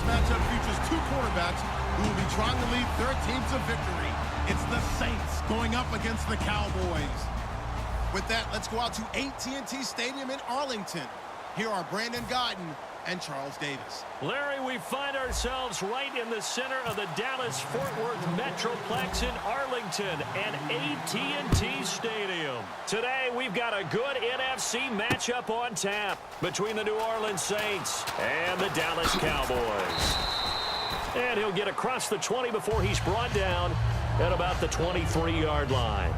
Tonight's matchup features two quarterbacks who will be trying to lead their teams to victory. It's the Saints going up against the Cowboys. With that, let's go out to AT&T Stadium in Arlington. Here are Brandon Guyton and Charles Davis. Larry, we find ourselves right in the center of the Dallas-Fort Worth Metroplex in Arlington and AT&T Stadium. Today, we've got a good NFC matchup on tap between the New Orleans Saints and the Dallas Cowboys. And he'll get across the 20 before he's brought down at about the 23-yard line.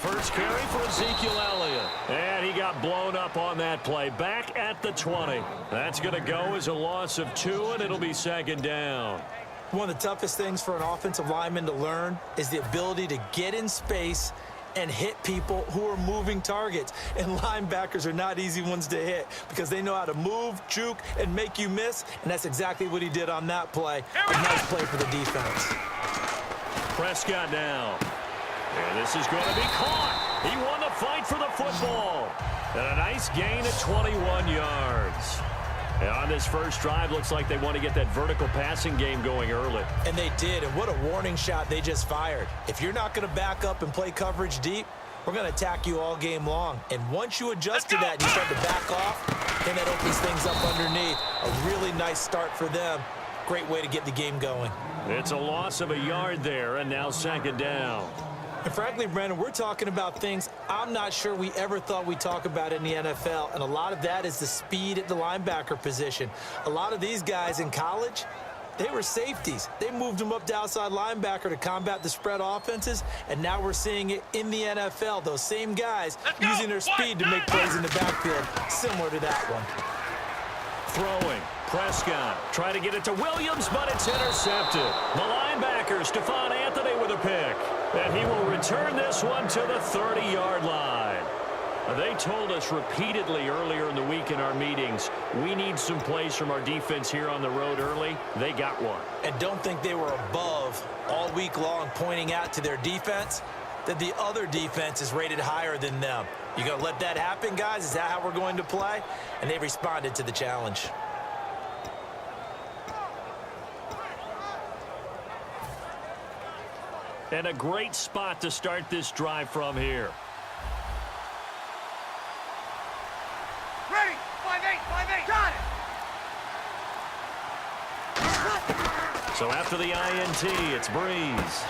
First carry for Ezekiel Elliott. And he got blown up on that play. Back at the 20. That's going to go as a loss of 2, and it'll be second down. One of the toughest things for an offensive lineman to learn is the ability to get in space and hit people who are moving targets. And linebackers are not easy ones to hit because they know how to move, juke, and make you miss. And that's exactly what he did on that play. A nice play for the defense. Prescott now. And this is going to be caught. He won the fight for the football. And a nice gain at 21 yards. And on this first drive, looks like they want to get that vertical passing game going early. And they did, and what a warning shot they just fired. If you're not going to back up and play coverage deep, we're going to attack you all game long. And once you adjust to that and you start to back off, then that opens things up underneath. A really nice start for them. Great way to get the game going. It's a loss of a yard there, and now second down. And frankly, Brandon, we're talking about things I'm not sure we ever thought we'd talk about in the NFL. And a lot of that is the speed at the linebacker position. A lot of these guys in college, they were safeties. They moved them up to outside linebacker to combat the spread offenses. And now we're seeing it in the NFL. Those same guys using their speed to make plays in the backfield, similar to that one. Throwing. Prescott trying to get it to Williams, but it's intercepted. The linebacker, Stephon Anthony, with a pick. And he will return this one to the 30-yard line. They told us repeatedly earlier in the week in our meetings, we need some plays from our defense here on the road early. They got one. And don't think they were above all week long pointing out to their defense that the other defense is rated higher than them. You going to let that happen, guys? Is that how we're going to play? And they responded to the challenge. And a great spot to start this drive from here. Ready, 5-8, got it! So after the INT, it's Breeze.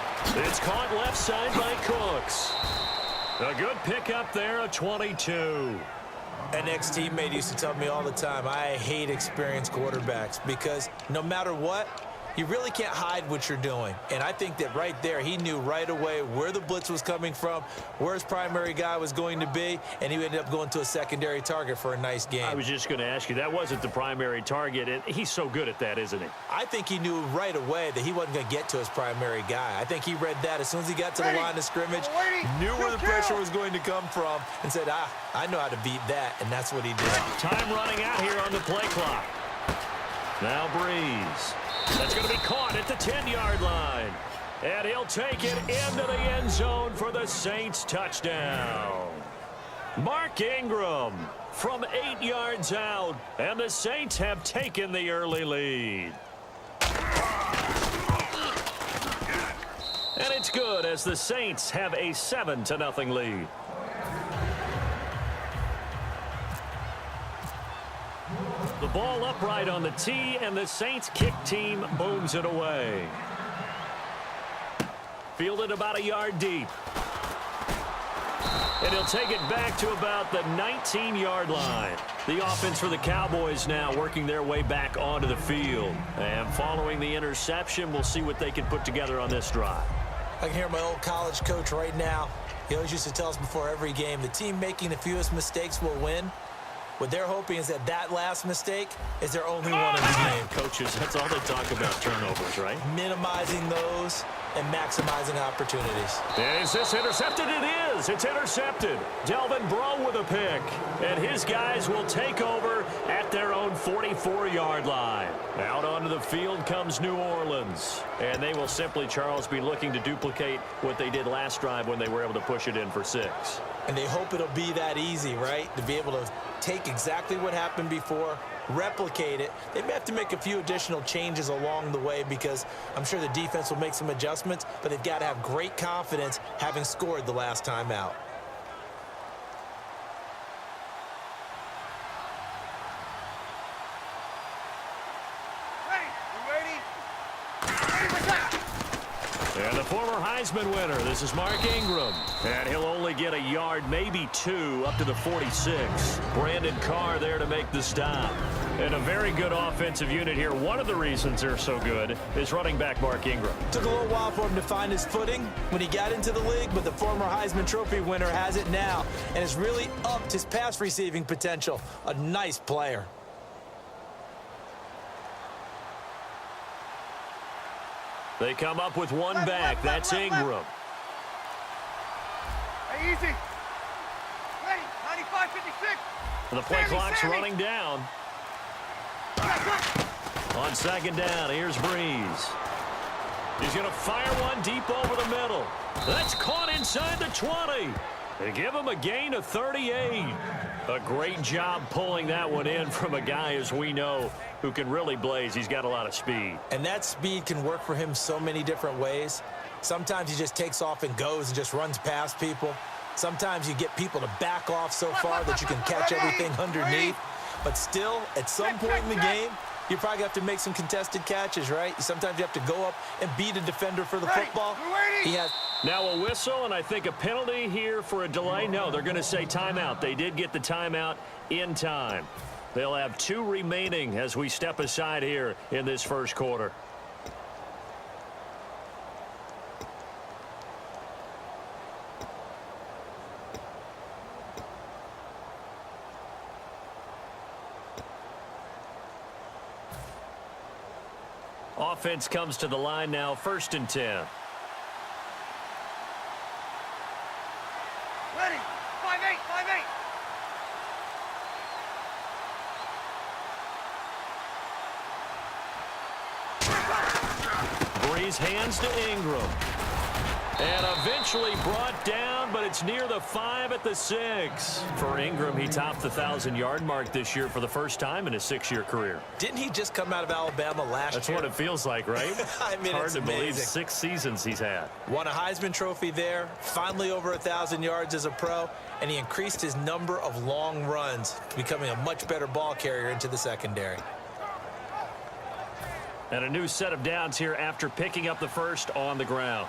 It's caught left side by Cooks. A good pickup there, a 22. An ex-teammate used to tell me all the time, I hate experienced quarterbacks because no matter what, you really can't hide what you're doing. And I think that right there, he knew right away where the blitz was coming from, where his primary guy was going to be, and he ended up going to a secondary target for a nice game. I was just going to ask you, that wasn't the primary target, and he's so good at that, isn't he? I think he knew right away that he wasn't going to get to his primary guy. I think he read that as soon as he got to the line of scrimmage, knew where the pressure was going to come from, and said, I know how to beat that, and that's what he did. Time running out here on the play clock. Now Breeze. That's going to be caught at the 10-yard line. And he'll take it into the end zone for the Saints touchdown. Mark Ingram from 8 yards out. And the Saints have taken the early lead. And it's good as the Saints have a 7-0 lead. The ball upright on the tee, and the Saints kick team booms it away. Fielded about a yard deep. And he'll take it back to about the 19-yard line. The offense for the Cowboys now working their way back onto the field. And following the interception, we'll see what they can put together on this drive. I can hear my old college coach right now. He always used to tell us before every game, the team making the fewest mistakes will win. What they're hoping is that last mistake is their only one in the game. Coach coaches, that's all they talk about, turnovers, right? Minimizing those and maximizing opportunities. Is this intercepted? It is. It's intercepted. Delvin Breaux with a pick. And his guys will take over at their own 44-yard line. Out onto the field comes New Orleans. And they will simply, Charles, be looking to duplicate what they did last drive when they were able to push it in for 6. And they hope it'll be that easy, right? To be able to take exactly what happened before, replicate it. They may have to make a few additional changes along the way because I'm sure the defense will make some adjustments, but they've got to have great confidence having scored the last time out. And the former Heisman winner, this is Mark Ingram. And he'll only get a yard, maybe 2, up to the 46. Brandon Carr there to make the stop. And a very good offensive unit here. One of the reasons they're so good is running back Mark Ingram. Took a little while for him to find his footing when he got into the league, but the former Heisman Trophy winner has it now and has really upped his pass receiving potential. A nice player. They come up with one back. That's Ingram. Hey, easy. Ready, 95, 56. And the play clock's running down. On second down, here's Breeze. He's going to fire one deep over the middle. That's caught inside the 20. They give him a gain of 38. A great job pulling that one in from a guy, as we know, who can really blaze. He's got a lot of speed. And that speed can work for him so many different ways. Sometimes he just takes off and goes and just runs past people. Sometimes you get people to back off so far that you can catch everything underneath. But still, at some point in the game, you probably have to make some contested catches, right? Sometimes you have to go up and beat a defender for the football. He has... Now a whistle, and I think a penalty here for a delay. No, they're going to say timeout. They did get the timeout in time. They'll have 2 remaining as we step aside here in this first quarter. Offense comes to the line now, 1st and 10. Ready, 5-8, 5-8. Breeze hands to Ingram. And eventually brought down, but it's near the 5 at the 6. For Ingram, he topped the 1,000-yard mark this year for the first time in his 6-year career. Didn't he just come out of Alabama last year? That's what it feels like, right? I mean, hard it's to believe amazing. 6 seasons he's had. Won a Heisman Trophy there, finally over 1,000 yards as a pro, and he increased his number of long runs, becoming a much better ball carrier into the secondary. And a new set of downs here after picking up the first on the ground.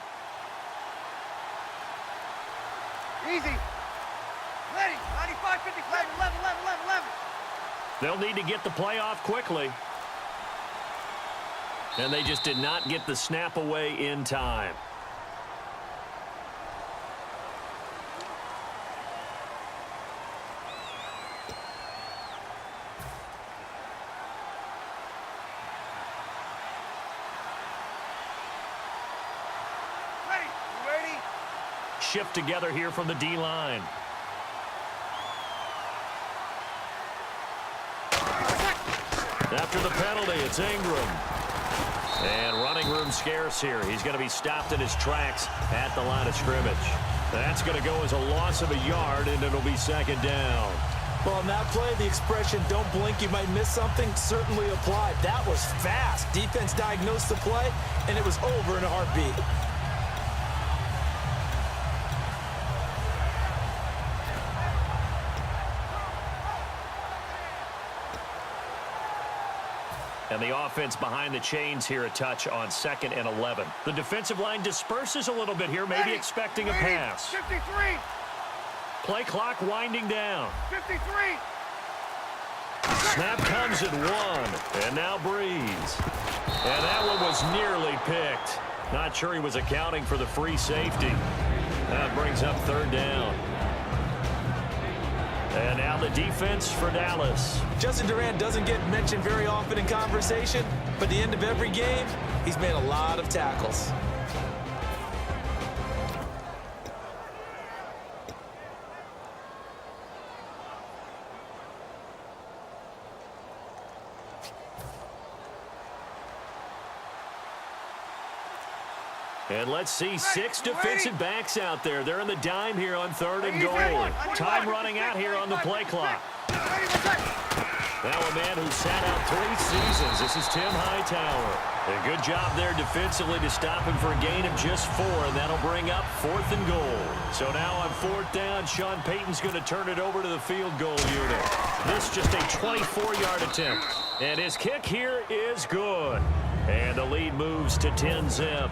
Easy. Ready, 95, 55, 11, 11, 11, 11. They'll need to get the play off quickly. And they just did not get the snap away in time. Shift together here from the D-line. After the penalty, it's Ingram. And running room scarce here. He's going to be stopped in his tracks at the line of scrimmage. That's going to go as a loss of a yard, and it'll be 2nd down. Well, on that play, the expression, don't blink, you might miss something, certainly applied. That was fast. Defense diagnosed the play, and it was over in a heartbeat. And the offense behind the chains here a touch on 2nd and 11. The defensive line disperses a little bit here, maybe expecting a pass. 53. Play clock winding down. 53. Snap comes at 1. And now Breeze. And that one was nearly picked. Not sure he was accounting for the free safety. That brings up 3rd down. And now the defense for Dallas. Justin Durant doesn't get mentioned very often in conversation, but at the end of every game, he's made a lot of tackles. And let's see 6 defensive backs out there. They're in the dime here on 3rd and goal. Time running out here on the play clock. Now a man who sat out 3 seasons. This is Tim Hightower. A good job there defensively to stop him for a gain of just 4, and that'll bring up 4th and goal. So now on 4th down, Sean Payton's going to turn it over to the field goal unit. This just a 24-yard attempt. And his kick here is good. And the lead moves to 10-zip.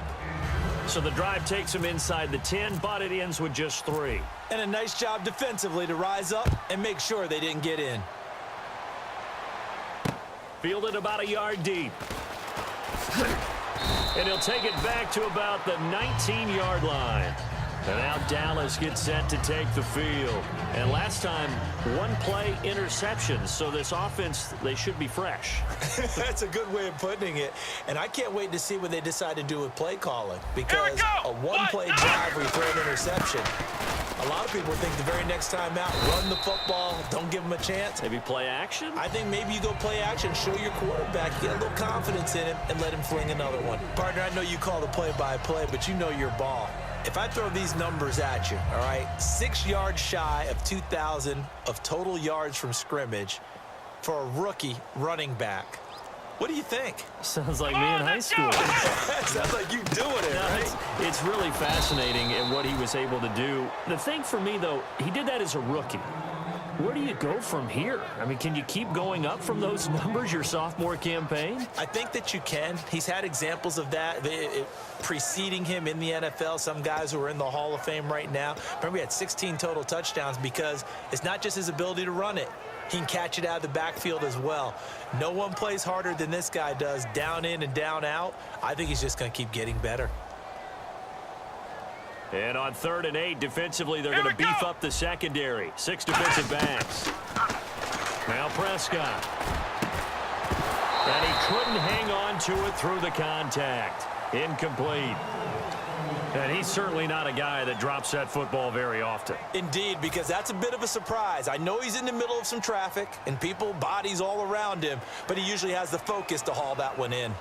So the drive takes him inside the 10, but it ends with just 3. And a nice job defensively to rise up and make sure they didn't get in. Fielded about a yard deep. And he'll take it back to about the 19-yard line. And now Dallas gets set to take the field. And last time, 1-play interception. So this offense, they should be fresh. That's a good way of putting it. And I can't wait to see what they decide to do with play calling. Because a 1-play drive where you throw an interception, a lot of people think the very next time out, run the football, don't give them a chance. Maybe play action? I think maybe you go play action, show your quarterback, get a little confidence in him, and let him fling another one. Partner, I know you call the play-by-play, but you know your ball. If I throw these numbers at you, all right, 6 yards shy of 2,000 of total yards from scrimmage for a rookie running back, what do you think? Sounds like me in high school. Sounds like you doing it, right? It's really fascinating in what he was able to do. The thing for me, though, he did that as a rookie. Where do you go from here? I mean, can you keep going up from those numbers your sophomore campaign? I think that you can. He's had examples of that preceding him in the NFL. Some guys who are in the Hall of Fame right now. Remember, he had 16 total touchdowns because it's not just his ability to run it. He can catch it out of the backfield as well. No one plays harder than this guy does, down in and down out. I think he's just going to keep getting better. And on 3rd and 8, defensively, they're going to beef up the secondary. 6 defensive backs. Now Prescott. And he couldn't hang on to it through the contact. Incomplete. And he's certainly not a guy that drops that football very often. Indeed, because that's a bit of a surprise. I know he's in the middle of some traffic and people, bodies all around him, but he usually has the focus to haul that one in.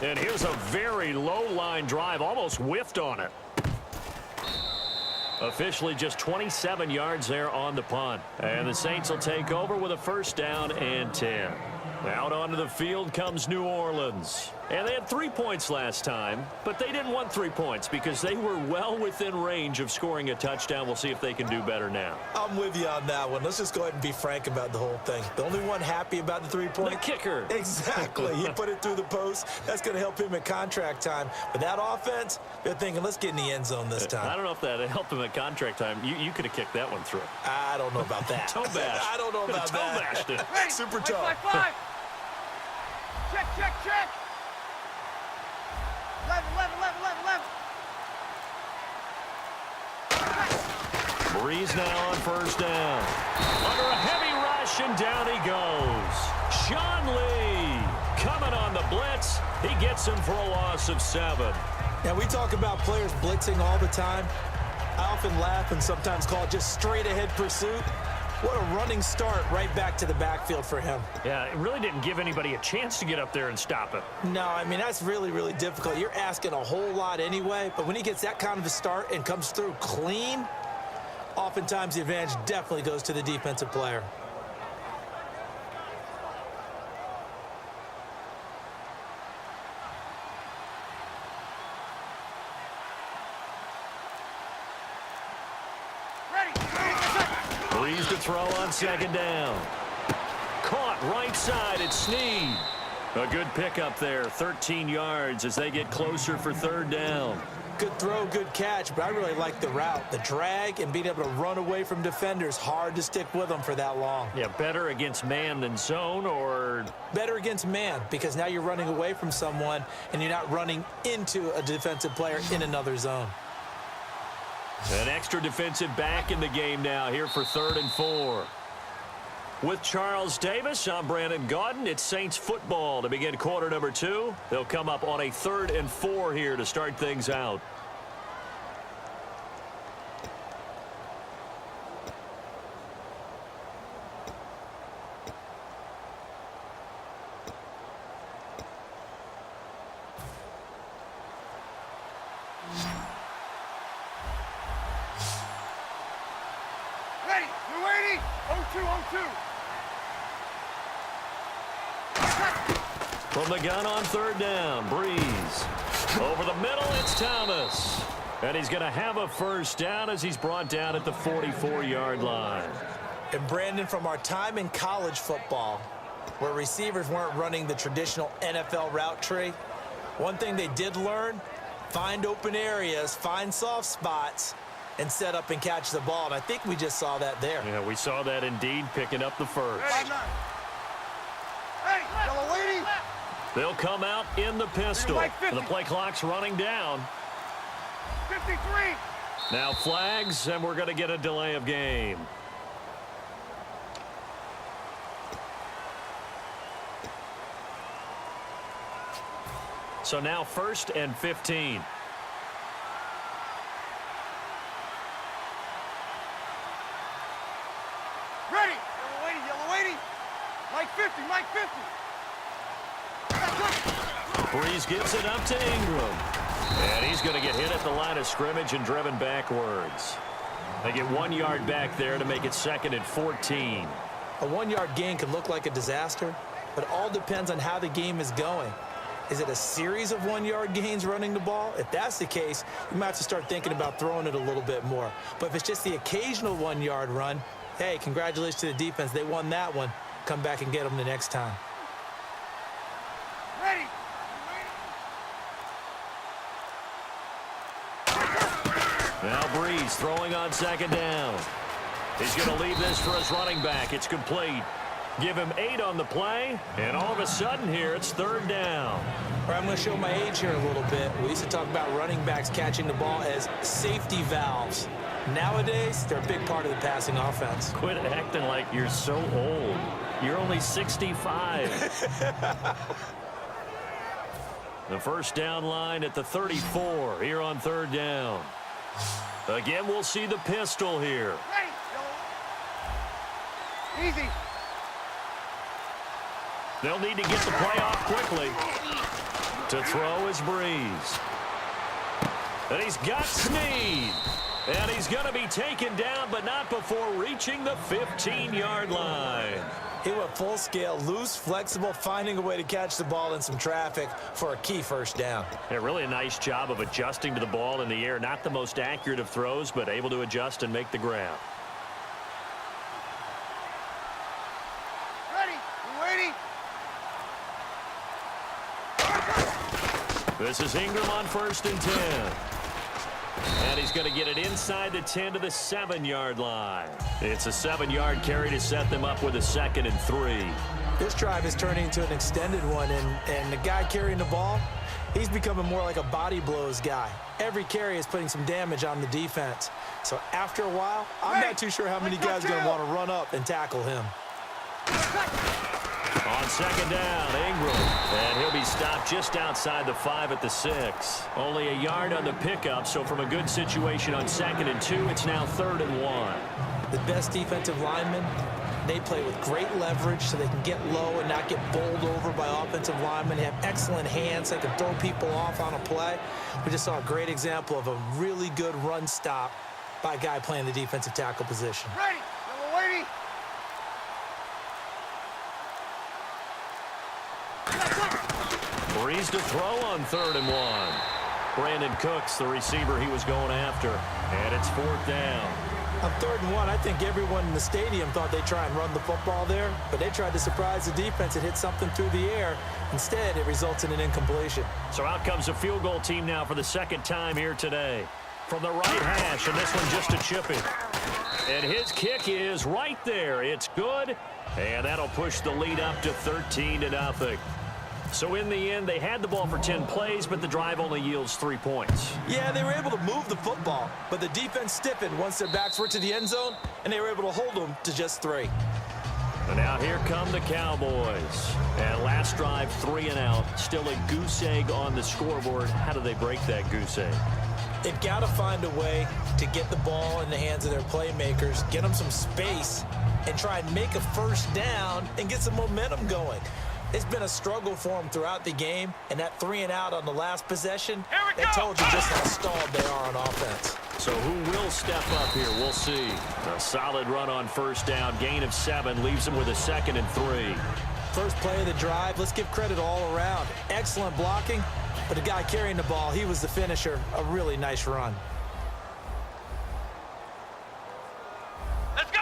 And here's a very low-line drive, almost whiffed on it. Officially just 27 yards there on the punt. And the Saints will take over with a 1st down and 10. Out onto the field comes New Orleans. And they had 3 points last time, but they didn't want 3 points because they were well within range of scoring a touchdown. We'll see if they can do better now. I'm with you on that one. Let's just go ahead and be frank about the whole thing. The only one happy about the 3-point? The kicker. Exactly. He put it through the post. That's going to help him at contract time. But that offense, they're thinking, let's get in the end zone this time. I don't know if that helped him at contract time. You could have kicked that one through. I don't know about that. Toe bash. I don't know about that. Toe bashed it. Ready. Super Wait, tough. 5-5. Check, check, check. 11, 11, 11, 11, 11. Breeze now on 1st down. Under a heavy rush, and down he goes. Sean Lee coming on the blitz. He gets him for a loss of 7. Now, we talk about players blitzing all the time. I often laugh and sometimes call it just straight-ahead pursuit. What a running start right back to the backfield for him. Yeah, it really didn't give anybody a chance to get up there and stop it. No, I mean, that's really, really difficult. You're asking a whole lot anyway, but when he gets that kind of a start and comes through clean, oftentimes the advantage definitely goes to the defensive player. Breeze to throw on 2nd down. Caught right side at Snead. A good pickup there, 13 yards as they get closer for 3rd down. Good throw, good catch, but I really like the route. The drag and being able to run away from defenders, hard to stick with them for that long. Yeah, better against man than zone, or? Better against man, because now you're running away from someone and you're not running into a defensive player in another zone. An extra defensive back in the game now here for 3rd and 4. With Charles Davis, I'm Brandon Gaudin. It's Saints football to begin quarter number 2. They'll come up on a 3rd and 4 here to start things out. Ready, you waiting? 0-2, 0-2. From the gun on 3rd down, Breeze. Over the middle, it's Thomas. And he's going to have a first down as he's brought down at the 44-yard line. And Brandon, from our time in college football, where receivers weren't running the traditional NFL route tree, one thing they did learn, find open areas, find soft spots, and set up and catch the ball. And I think we just saw that there. Yeah, we saw that indeed, picking up the first. Hey, yellow lady. They'll come out in the pistol. The play clock's running down. 53. Now flags, and we're going to get a delay of game. So now 1st and 15. Ready, yellow lady. Mike 50, Mike 50. Breeze gives it up to Ingram. And he's going to get hit at the line of scrimmage and driven backwards. They get 1 yard back there to make it 2nd and 14. A 1-yard gain could look like a disaster, but it all depends on how the game is going. Is it a series of 1-yard gains running the ball? If that's the case, you might have to start thinking about throwing it a little bit more. But if it's just the occasional 1-yard run, hey, congratulations to the defense. They won that one. Come back and get them the next time. Ready. Now Breeze throwing on 2nd down. He's going to leave this for his running back. It's complete. Give him 8 on the play, and all of a sudden here, it's 3rd down. All right, I'm going to show my age here a little bit. We used to talk about running backs catching the ball as safety valves. Nowadays, they're a big part of the passing offense. Quit acting like you're so old. You're only 65. The first down line at the 34 here on 3rd down. Again, we'll see the pistol here. Ready, yellow. Easy. They'll need to get the play off quickly. To throw is Breeze. And he's got Snead. And he's going to be taken down, but not before reaching the 15-yard line. He went full scale, loose, flexible, finding a way to catch the ball in some traffic for a key first down. Yeah, really a nice job of adjusting to the ball in the air. Not the most accurate of throws, but able to adjust and make the grab. Ready, you waiting? This is Ingram on 1st and 10. And he's going to get it inside the 10 to the 7-yard line. It's a 7-yard carry to set them up with a 2nd and 3. This drive is turning into an extended one, and the guy carrying the ball, he's becoming more like a body blows guy. Every carry is putting some damage on the defense. So after a while, I'm not too sure how many guys are going to want to run up and tackle him. On 2nd down, Ingram. And he'll be stopped just outside the 5 at the 6. Only a yard on the pickup, so from a good situation on 2nd and 2, it's now 3rd and 1. The best defensive linemen, they play with great leverage so they can get low and not get bowled over by offensive linemen. They have excellent hands. They can throw people off on a play. We just saw a great example of a really good run stop by a guy playing the defensive tackle position. Ready, yellow lady. Breeze to throw on 3rd and 1. Brandon Cooks, the receiver he was going after. And it's 4th down. On 3rd and 1, I think everyone in the stadium thought they'd try and run the football there, but they tried to surprise the defense and hit something through the air. Instead, it results in an incompletion. So out comes a field goal team now for the second time here today. From the right hash, and this one just a chip in. And his kick is right there. It's good, and that'll push the lead up to 13-0. So in the end, they had the ball for 10 plays, but the drive only yields 3 points. Yeah, they were able to move the football, but the defense stiffened once their backs were to the end zone, and they were able to hold them to just 3. And now here come the Cowboys. And last drive, 3 and out. Still a goose egg on the scoreboard. How do they break that goose egg? They've got to find a way to get the ball in the hands of their playmakers, get them some space, and try and make a first down and get some momentum going. It's been a struggle for them throughout the game, and that 3 and out on the last possession, that told you just how stalled they are on offense. So who will step up here? We'll see. A solid run on first down. Gain of 7 leaves them with a 2nd and 3. First play of the drive, let's give credit all around. Excellent blocking, but the guy carrying the ball, he was the finisher. A really nice run. Let's go!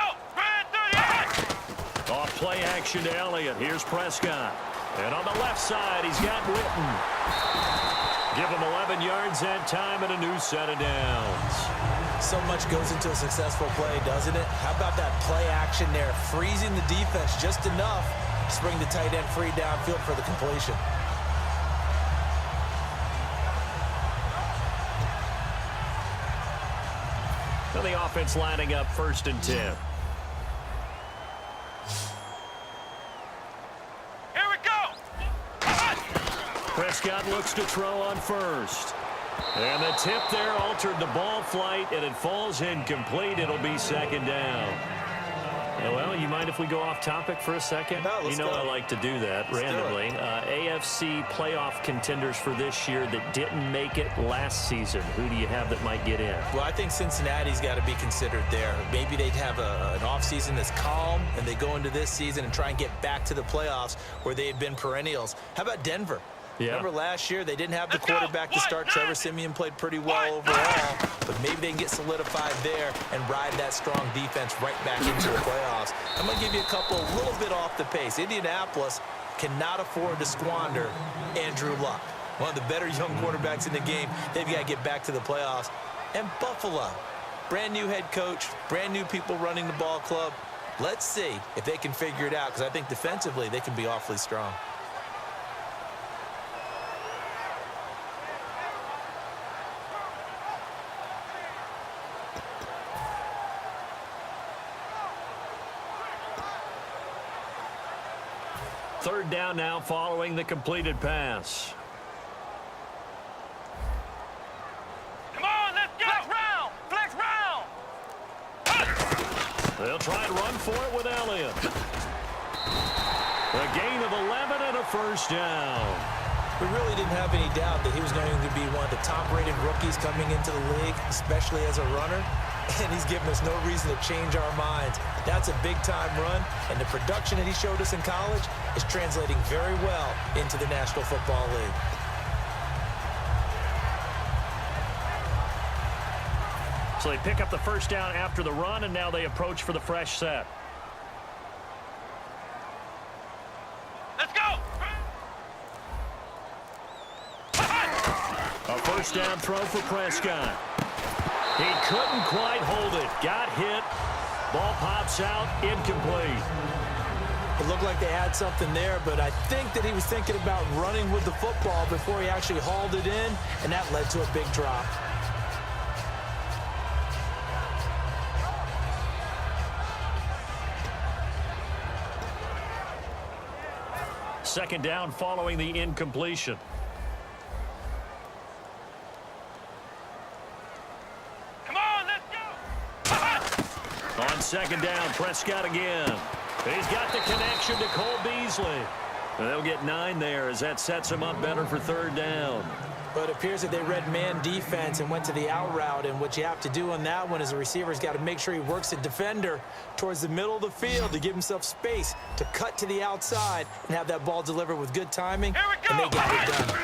Off play action to Elliott. Here's Prescott. And on the left side, he's got Witten. Give him 11 yards that time and a new set of downs. So much goes into a successful play, doesn't it? How about that play action there? Freezing the defense just enough to bring the tight end free downfield for the completion. Now the offense lining up 1st and 10. Prescott looks to throw on first. And the tip there altered the ball flight, and it falls incomplete. It'll be 2nd down. Well, you mind if we go off topic for a second? No, let's go. I like to do that randomly. AFC playoff contenders for this year that didn't make it last season. Who do you have that might get in? Well, I think Cincinnati's got to be considered there. Maybe they'd have an offseason that's calm, and they go into this season and try and get back to the playoffs where they had been perennials. How about Denver? Yeah. Remember last year, they didn't have the quarterback to start. Trevor Siemian played pretty well overall, but maybe they can get solidified there and ride that strong defense right back into the playoffs. I'm going to give you a little bit off the pace. Indianapolis cannot afford to squander Andrew Luck, one of the better young quarterbacks in the game. They've got to get back to the playoffs. And Buffalo, brand new head coach, brand new people running the ball club. Let's see if they can figure it out, because I think defensively they can be awfully strong. Third down now following the completed pass. Come on, let's go! Flex round! They'll try and run for it with Elliott. A gain of 11 and a first down. We really didn't have any doubt that he was going to be one of the top-rated rookies coming into the league, especially as a runner. And he's given us no reason to change our minds. That's a big-time run, and the production that he showed us in college is translating very well into the National Football League. So they pick up the first down after the run, and now they approach for the fresh set. Let's go! A first down throw for Prescott. He couldn't quite hold it. Got hit. Ball pops out. Incomplete. It looked like they had something there, but I think that he was thinking about running with the football before he actually hauled it in, and that led to a big drop. Second down following the incompletion. On second down, Prescott again. He's got the connection to Cole Beasley. And they'll get 9 there as that sets him up better for third down. But it appears that they read man defense and went to the out route. And what you have to do on that one is the receiver's got to make sure he works the defender towards the middle of the field to give himself space to cut to the outside and have that ball delivered with good timing. And they got it done.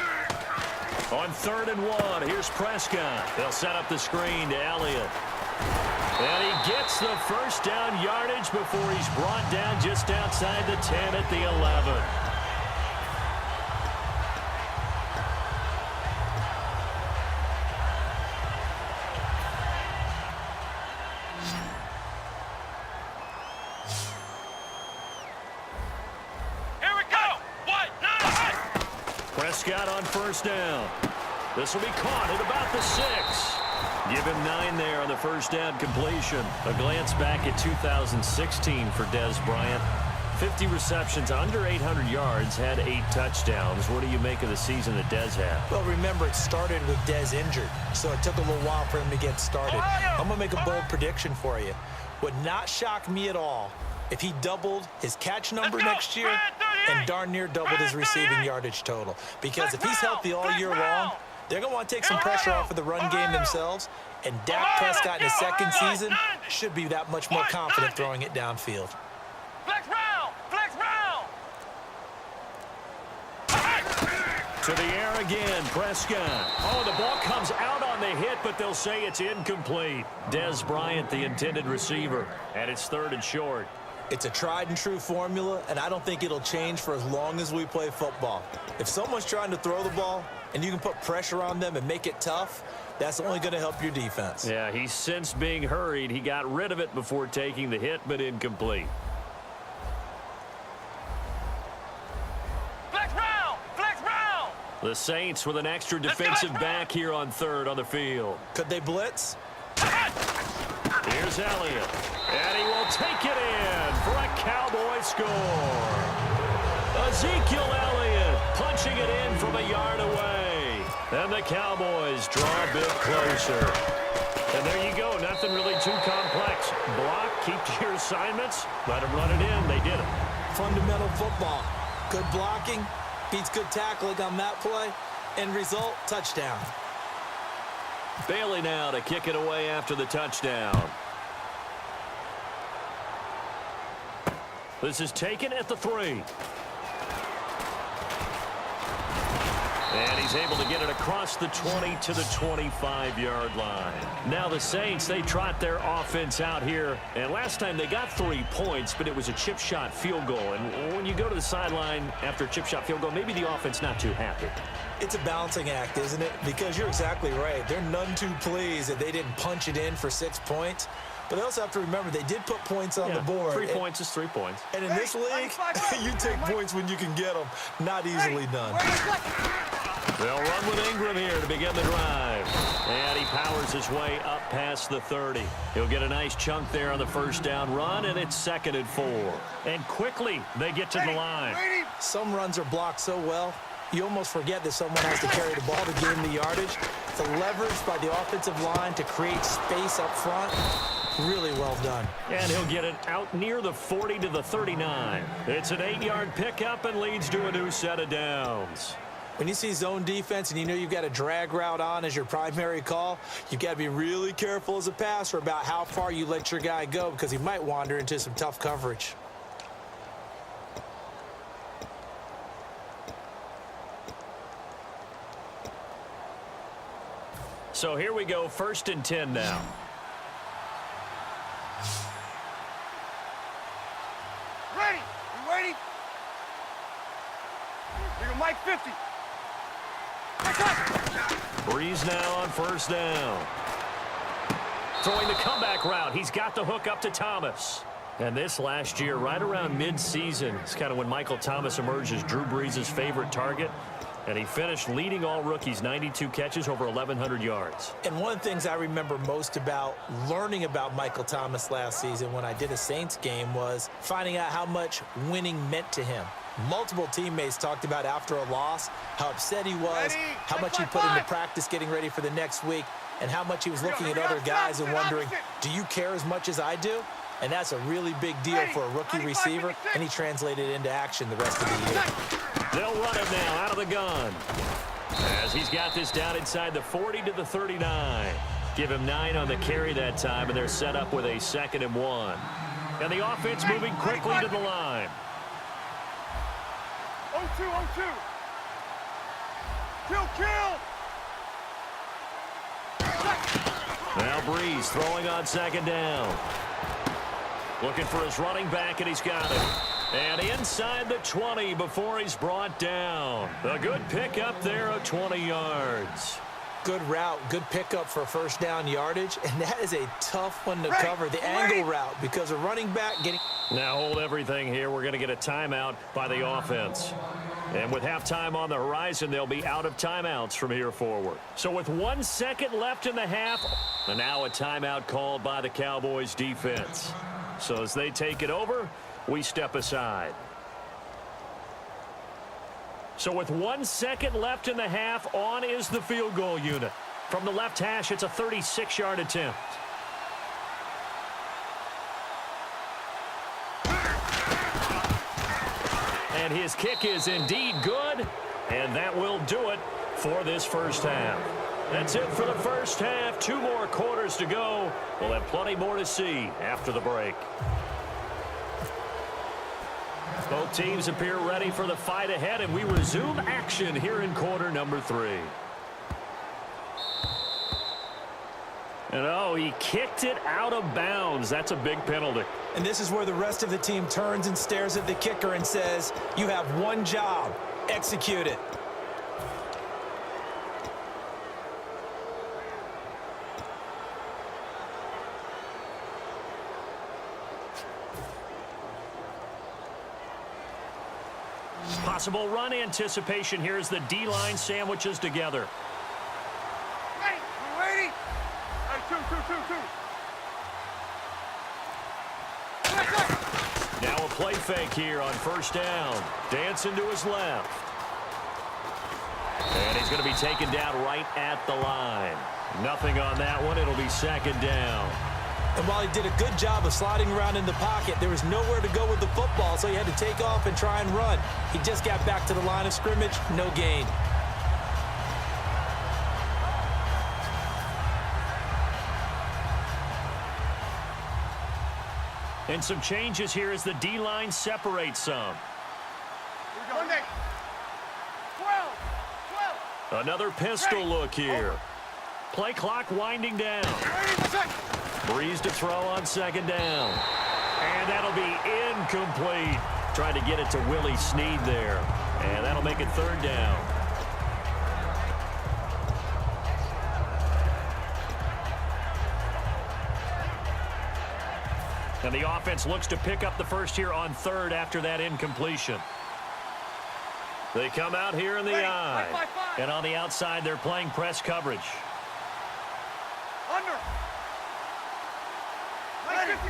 On 3rd and 1, here's Prescott. They'll set up the screen to Elliott. And he gets the first down yardage before he's brought down just outside the 10 at the 11. Prescott on first down. This will be caught at about the 6. Give him 9 there on the first down completion. A glance back at 2016 for Dez Bryant. 50 receptions, under 800 yards, had 8 touchdowns. What do you make of the season that Dez had? Well, remember, it started with Dez injured, so it took a little while for him to get started. I'm going to make a bold prediction for you. Would not shock me at all if he doubled his catch number next year and darn near doubled his receiving yardage total. Because if he's healthy all year long, they're going to want to take some pressure off of the run game themselves, and Dak Prescott in his second season should be that much more confident throwing it downfield. Flex round! Flex round! To the air again, Prescott. Oh, the ball comes out on the hit, but they'll say it's incomplete. Dez Bryant, the intended receiver, and it's 3rd and short. It's a tried-and-true formula, and I don't think it'll change for as long as we play football. If someone's trying to throw the ball and you can put pressure on them and make it tough, that's only going to help your defense. Yeah, he's since being hurried. He got rid of it before taking the hit, but incomplete. Flex round! Flex round! The Saints with an extra defensive back here on 3rd on the field. Could they blitz? Here's Elliott, and he will take it in for a Cowboy score. Ezekiel Elliott punching it in from a yard away. And the Cowboys draw a bit closer. And there you go, nothing really too complex. Block, keep to your assignments, let them run it in. They did it. Fundamental football. Good blocking beats good tackling on that play. End result, touchdown. Bailey now to kick it away after the touchdown. This is taken at the 3. And he's able to get it across the 20 to the 25-yard line. Now the Saints, they trot their offense out here. And last time they got 3 points, but it was a chip shot field goal. And when you go to the sideline after a chip shot field goal, maybe the offense not too happy. It's a balancing act, isn't it? Because you're exactly right. They're none too pleased that they didn't punch it in for 6 points. But they also have to remember they did put points on the board. 3 points is 3 points. And in this league, you take points when you can get them. Not easily done. They'll run with Ingram here to begin the drive. And he powers his way up past the 30. He'll get a nice chunk there on the first down run, and it's 2nd and 4. And quickly, they get to the line. Some runs are blocked so well, you almost forget that someone has to carry the ball to gain the yardage. The leverage by the offensive line to create space up front, really well done. And he'll get it out near the 40 to the 39. It's an 8-yard pickup and leads to a new set of downs. When you see zone defense and you know you've got a drag route on as your primary call, you've got to be really careful as a passer about how far you let your guy go because he might wander into some tough coverage. So here we go, 1st and 10 now. Ready? You ready? You're Mike 50. Breeze now on first down. Throwing the comeback route. He's got the hook up to Thomas. And this last year, right around mid-season, is kind of when Michael Thomas emerged as Drew Brees' favorite target. And he finished leading all rookies, 92 catches, over 1,100 yards. And one of the things I remember most about learning about Michael Thomas last season when I did a Saints game was finding out how much winning meant to him. Multiple teammates talked about after a loss how upset he was, how much he put into practice getting ready for the next week, and how much he was looking at other guys and wondering, do you care as much as I do? And that's a really big deal for a rookie receiver, and he translated it into action the rest of the year. They'll run it now out of the gun. As he's got this down inside the 40 to the 39. Give him 9 on the carry that time, and they're set up with a 2nd and 1. And the offense moving quickly to the line. 0-2, 0-2. Kill. Now Breeze throwing on second down. Looking for his running back, and he's got it. And inside the 20 before he's brought down. A good pickup there of 20 yards. Good route, good pickup for first down yardage, and that is a tough one to cover, the angle route, because a running back getting... Now hold everything here. We're going to get a timeout by the offense. And with halftime on the horizon, they'll be out of timeouts from here forward. So with 1 second left in the half, and now a timeout called by the Cowboys defense. So as they take it over, we step aside. So with 1 second left in the half, on is the field goal unit. From the left hash, it's a 36-yard attempt. And his kick is indeed good, and that will do it for this first half. That's it for the first half. 2 more quarters to go. We'll have plenty more to see after the break. Both teams appear ready for the fight ahead, and we resume action here in quarter number 3. And oh, he kicked it out of bounds. That's a big penalty. And this is where the rest of the team turns and stares at the kicker and says, you have one job, execute it. Possible run anticipation here as the D-line sandwiches together. Ready? We're waiting. Hey, two. Now a play fake here on first down. Dancing to his left. And he's going to be taken down right at the line. Nothing on that one. It'll be second down. And while he did a good job of sliding around in the pocket, there was nowhere to go with the football, so he had to take off and try and run. He just got back to the line of scrimmage, no gain. And some changes here as the D-line separates some. Monday. 12. Another pistol look here. Play clock winding down. Breeze to throw on second down. And that'll be incomplete. Trying to get it to Willie Snead there. And that'll make it third down. And the offense looks to pick up the first here on third after that incompletion. They come out here in the eye. And on the outside, they're playing press coverage. Under.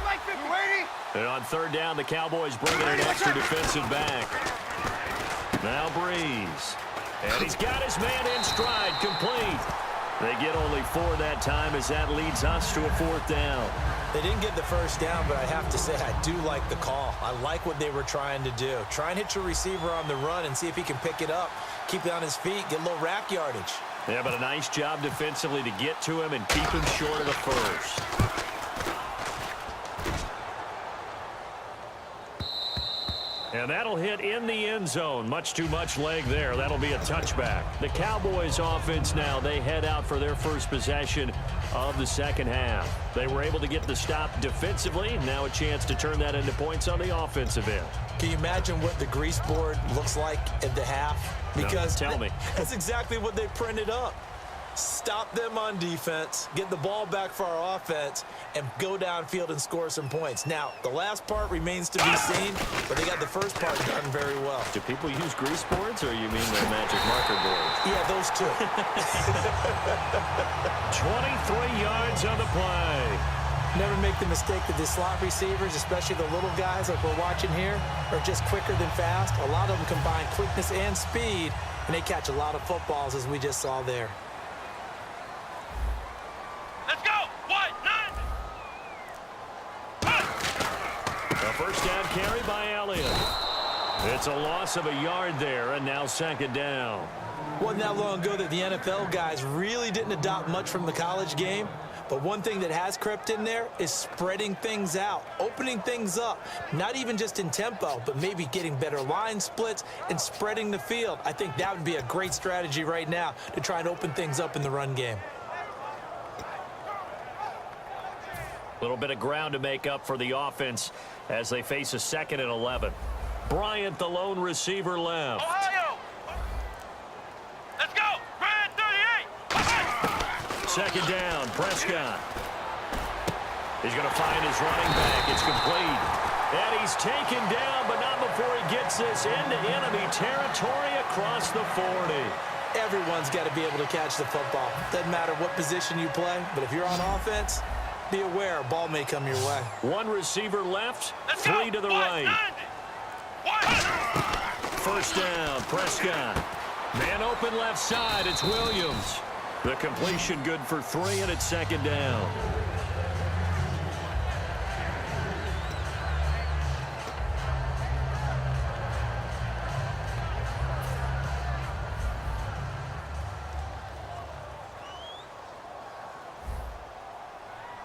Mike 50. Waiting. And on third down, the Cowboys bring in an extra defensive back. Now Breeze. And he's got his man in stride, complete. They get only 4 that time as that leads us to a fourth down. They didn't get the first down, but I have to say I do like the call. I like what they were trying to do. Try and hit your receiver on the run and see if he can pick it up. Keep it on his feet, get a little rack yardage. Yeah, but a nice job defensively to get to him and keep him short of the first. And that'll hit in the end zone. Much too much leg there. That'll be a touchback. The Cowboys offense now, they head out for their first possession of the second half. They were able to get the stop defensively. Now a chance to turn that into points on the offensive end. Can you imagine what the grease board looks like at the half? Because no, tell me. That's exactly what they printed up. Stop them on defense, get the ball back for our offense, and go downfield and score some points. Now, the last part remains to be seen, but they got the first part done very well. Do people use grease boards, or you mean the magic marker boards? Yeah, those two. 23 yards on the play. Never make the mistake that the slot receivers, especially the little guys like we're watching here, are just quicker than fast. A lot of them combine quickness and speed, and they catch a lot of footballs, as we just saw there. Let's go. 1, 9. A first down carry by Elliott. It's a loss of a yard there, and now second down. Wasn't that long ago that the NFL guys really didn't adopt much from the college game. But one thing that has crept in there is spreading things out, opening things up, not even just in tempo, but maybe getting better line splits and spreading the field. I think that would be a great strategy right now to try and open things up in the run game. Little bit of ground to make up for the offense as they face a 2nd and 11. Bryant, the lone receiver, left. Ohio! Let's go! Bryant 38! Second down, Prescott. He's going to find his running back. It's complete. And he's taken down, but not before he gets this into enemy territory across the 40. Everyone's got to be able to catch the football. Doesn't matter what position you play, but if you're on offense, be aware a ball may come your way. One receiver left, Let's 3 go. to the right. First down, Prescott. Man open left side, it's Williams. The completion good for 3, and it's 2nd down.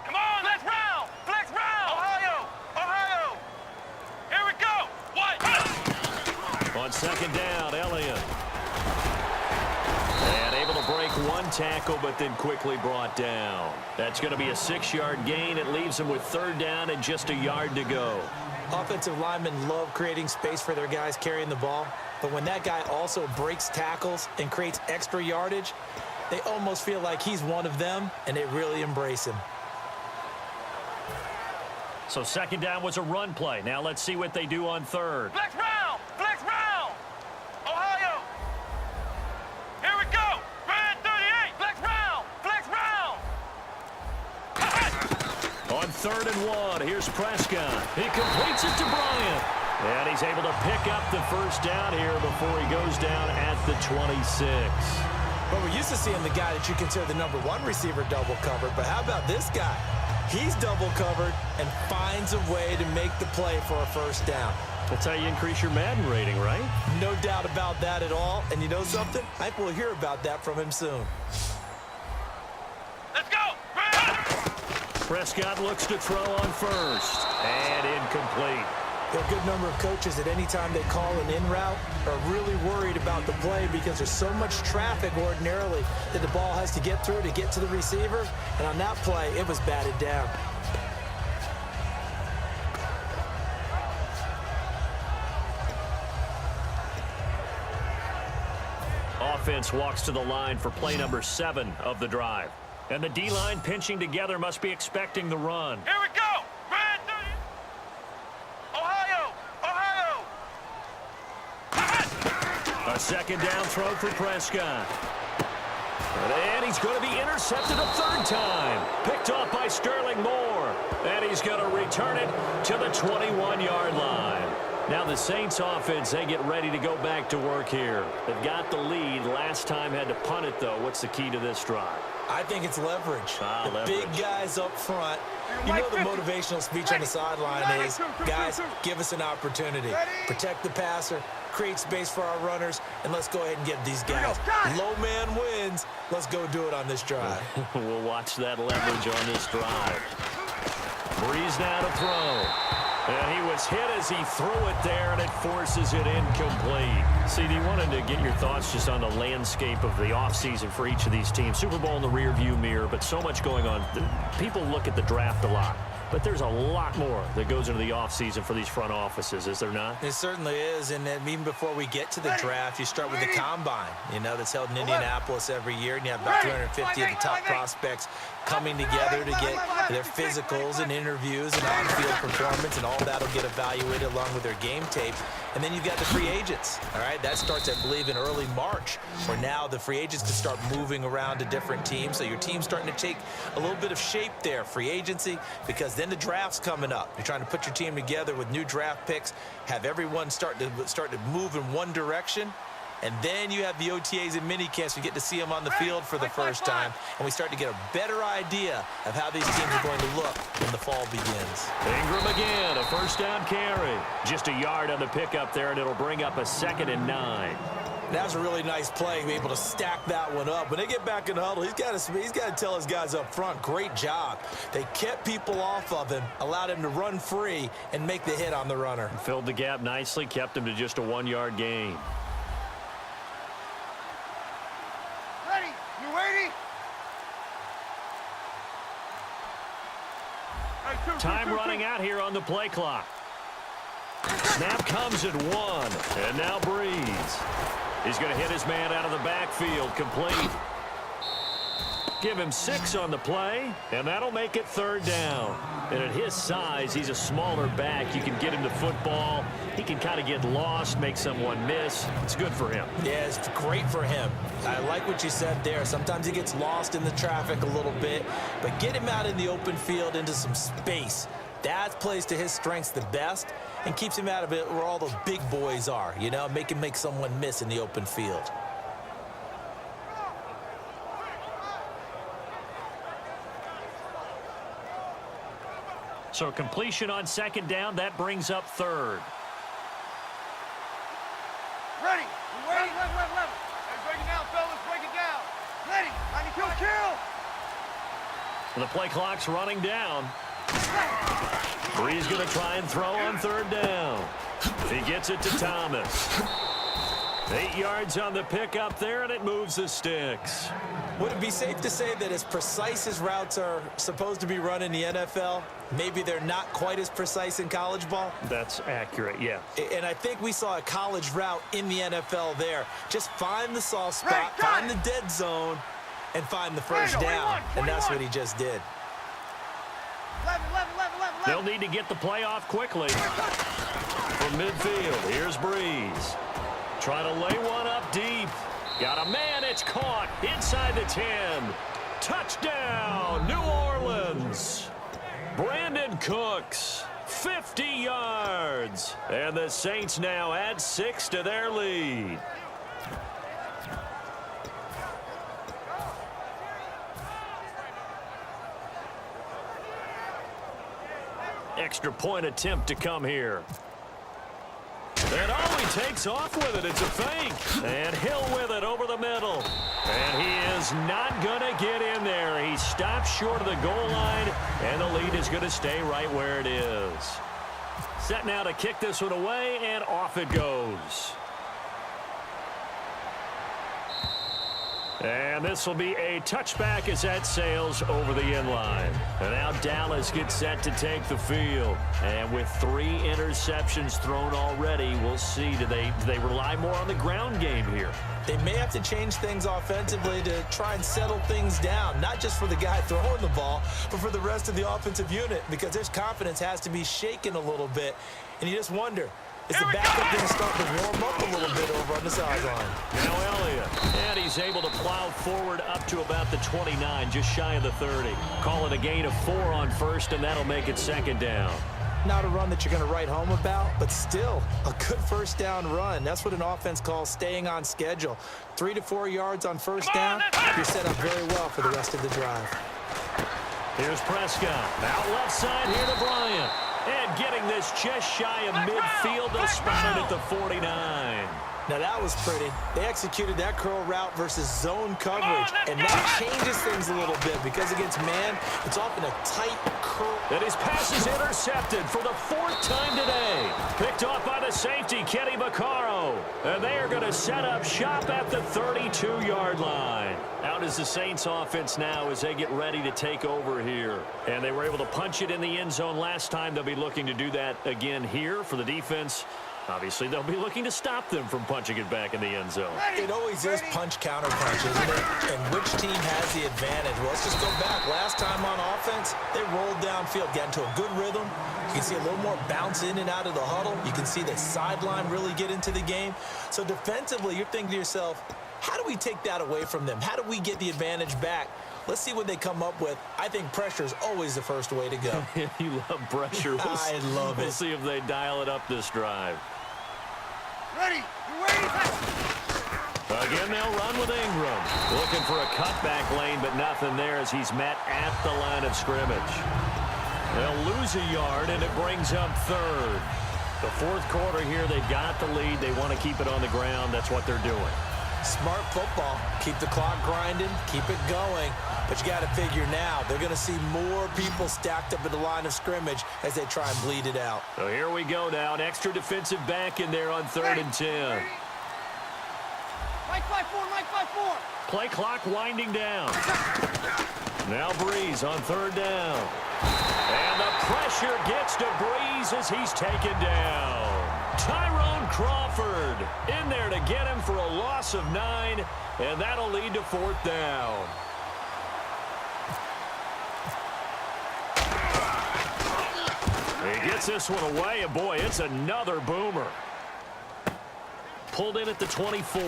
Come on, let's round! Flex round! Ohio! Ohio! Here we go! What? On 2nd down, Elliott. And able to break one tackle, but then quickly brought down. That's going to be a 6-yard gain. It leaves them with 3rd down and just a yard to go. Offensive linemen love creating space for their guys carrying the ball, but when that guy also breaks tackles and creates extra yardage, they almost feel like he's one of them, and they really embrace him. So 2nd down was a run play. Now let's see what they do on 3rd. Flex round! Flex round! Ohio! Here we go! Bryant 38! Flex round! Flex round! On 3rd and 1, here's Prescott. He completes it to Bryant. And he's able to pick up the 1st down here before he goes down at the 26. But we're used to seeing the guy that you consider the #1 receiver double covered, but how about this guy? He's double covered and finds a way to make the play for a 1st down. That's how you increase your Madden rating, right? No doubt about that at all. And you know something? I think we'll hear about that from him soon. Let's go! Bryant! Prescott looks to throw on 1st. And incomplete. There are a good number of coaches at any time they call an in route are really worried about the play because there's so much traffic ordinarily that the ball has to get through to get to the receiver. And on that play, it was batted down. Offense walks to the line for play number 7 of the drive. And the D-line pinching together must be expecting the run. Here we go! Bryant 30! Ohio! Ohio! A 2nd down throw for Prescott. And he's going to be intercepted a 3rd time. Picked off by Sterling Moore. And he's going to return it to the 21-yard line. Now the Saints offense, they get ready to go back to work here. They've got the lead. Last time had to punt it, though. What's the key to this drive? I think it's leverage. The Leverage. big guys up front. You know the motivational speech on the sideline is, guys, give us an opportunity. Protect the passer, create space for our runners, and let's go ahead and get these guys. Low man wins. Let's go do it on this drive. We'll watch that leverage on this drive. Breeze now to throw. And he was hit as he threw it there, and it forces it incomplete. CD, wanted to get your thoughts just on the landscape of the offseason for each of these teams. Super Bowl in the rearview mirror, but so much going on. People look at the draft a lot, but there's a lot more that goes into the offseason for these front offices, is there not? It certainly is, and then even before we get to the draft, you start with the combine, you know, that's held in Indianapolis every year, and you have about 350 of the top prospects coming together to get their physicals and interviews and on-field performance, and all that will get evaluated along with their game tape. And then you've got the free agents, all right? That starts, I believe, in early March, where now the free agents can start moving around to different teams. So your team's starting to take a little bit of shape there, free agency, because then the draft's coming up. You're trying to put your team together with new draft picks, have everyone start to move in one direction. And then you have the OTAs and minicamps. You get to see them on the field for the first time. And we start to get a better idea of how these teams are going to look when the fall begins. Ingram again, a 1st down carry. Just a yard on the pickup there, and it'll bring up a 2nd and 9. That was a really nice play, be able to stack that one up. When they get back in the huddle, he's got to tell his guys up front, great job. They kept people off of him, allowed him to run free, and make the hit on the runner. Filled the gap nicely, kept him to just a 1-yard gain. Time running out here on the play clock. Snap comes at 1, and now Breeze. He's going to hit his man out of the backfield, complete. Give him 6 on the play, and that'll make it 3rd down. And at his size, he's a smaller back. You can get him the football. He can kind of get lost, make someone miss. It's good for him. Yeah, it's great for him. I like what you said there. Sometimes he gets lost in the traffic a little bit, but get him out in the open field into some space. That plays to his strengths the best and keeps him out of it where all those big boys are, you know, make him make someone miss in the open field. So completion on 2nd down, that brings up 3rd. Ready. Ready. Level. Hey, break it down, fellas. Break it down. Ready. I need kill. The play clock's running down. Breeze going to try and throw on 3rd down. He gets it to Thomas. 8 yards on the pickup there, and it moves the sticks. Would it be safe to say that as precise as routes are supposed to be run in the NFL, maybe they're not quite as precise in college ball? That's accurate, yeah. And I think we saw a college route in the NFL there. Just find the soft spot, find the dead zone, and find the first down. And that's what he just did. Level. They'll need to get the play off quickly. From midfield, here's Breeze. Trying to lay one up deep. Got a man, it's caught inside the 10. Touchdown, New Orleans. Brandon Cooks, 50 yards. And the Saints now add 6 to their lead. Extra point attempt to come here. And oh, he takes off with it. It's a fake. And Hill with it over the middle. And he is not going to get in there. He stops short of the goal line, and the lead is going to stay right where it is. Set now to kick this one away, and off it goes. And this will be a touchback as that sails over the end line. And now Dallas gets set to take the field. And with 3 interceptions thrown already, we'll see. Do they rely more on the ground game here? They may have to change things offensively to try and settle things down, not just for the guy throwing the ball, but for the rest of the offensive unit, because their confidence has to be shaken a little bit. And you just wonder, is the backup going to start to warm up a little bit over on the sideline? Now Elliott, and he's able to plow forward up to about the 29, just shy of the 30. Call it a gain of 4 on first, and that'll make it 2nd down. Not a run that you're going to write home about, but still a good first down run. That's what an offense calls staying on schedule. 3 to 4 yards on first down, you're set up very well for the rest of the drive. Here's Prescott. Out left side here to Bryant. And getting this just shy of midfield, they'll spot it at the 49. Now that was pretty. They executed that curl route versus zone coverage, and that changes things a little bit because against man, it's often a tight curl. And his pass is intercepted for the 4th time today. Picked off by the safety, Kenny Vaccaro. And they are going to set up shop at the 32-yard line. Out is the Saints offense now as they get ready to take over here. And they were able to punch it in the end zone last time. They'll be looking to do that again here for the defense. Obviously, they'll be looking to stop them from punching it back in the end zone. It always is punch-counter punch, isn't it? And which team has the advantage? Well, let's just go back. Last time on offense, they rolled downfield, got into a good rhythm. You can see a little more bounce in and out of the huddle. You can see the sideline really get into the game. So defensively, you're thinking to yourself, how do we take that away from them? How do we get the advantage back? Let's see what they come up with. I think pressure is always the first way to go. You love pressure. I love it. We'll see if they dial it up this drive. Ready. You ready? Again, they'll run with Ingram. Looking for a cutback lane, but nothing there as he's met at the line of scrimmage. They'll lose a yard, and it brings up 3rd. The 4th quarter here, they've got the lead. They want to keep it on the ground. That's what they're doing. Smart football. Keep the clock grinding. Keep it going. But you got to figure now, they're going to see more people stacked up at the line of scrimmage as they try and bleed it out. So here we go now. An extra defensive back in there on 3rd and 10. Mike 5-4. Play clock winding down. Now Breeze on 3rd down. And the Pressure gets to Breeze as he's taken down. Tyrone Crawford in there to get him for a loss of 9, and that'll lead to 4th down. He gets this one away, and boy, it's another boomer. Pulled in at the 24.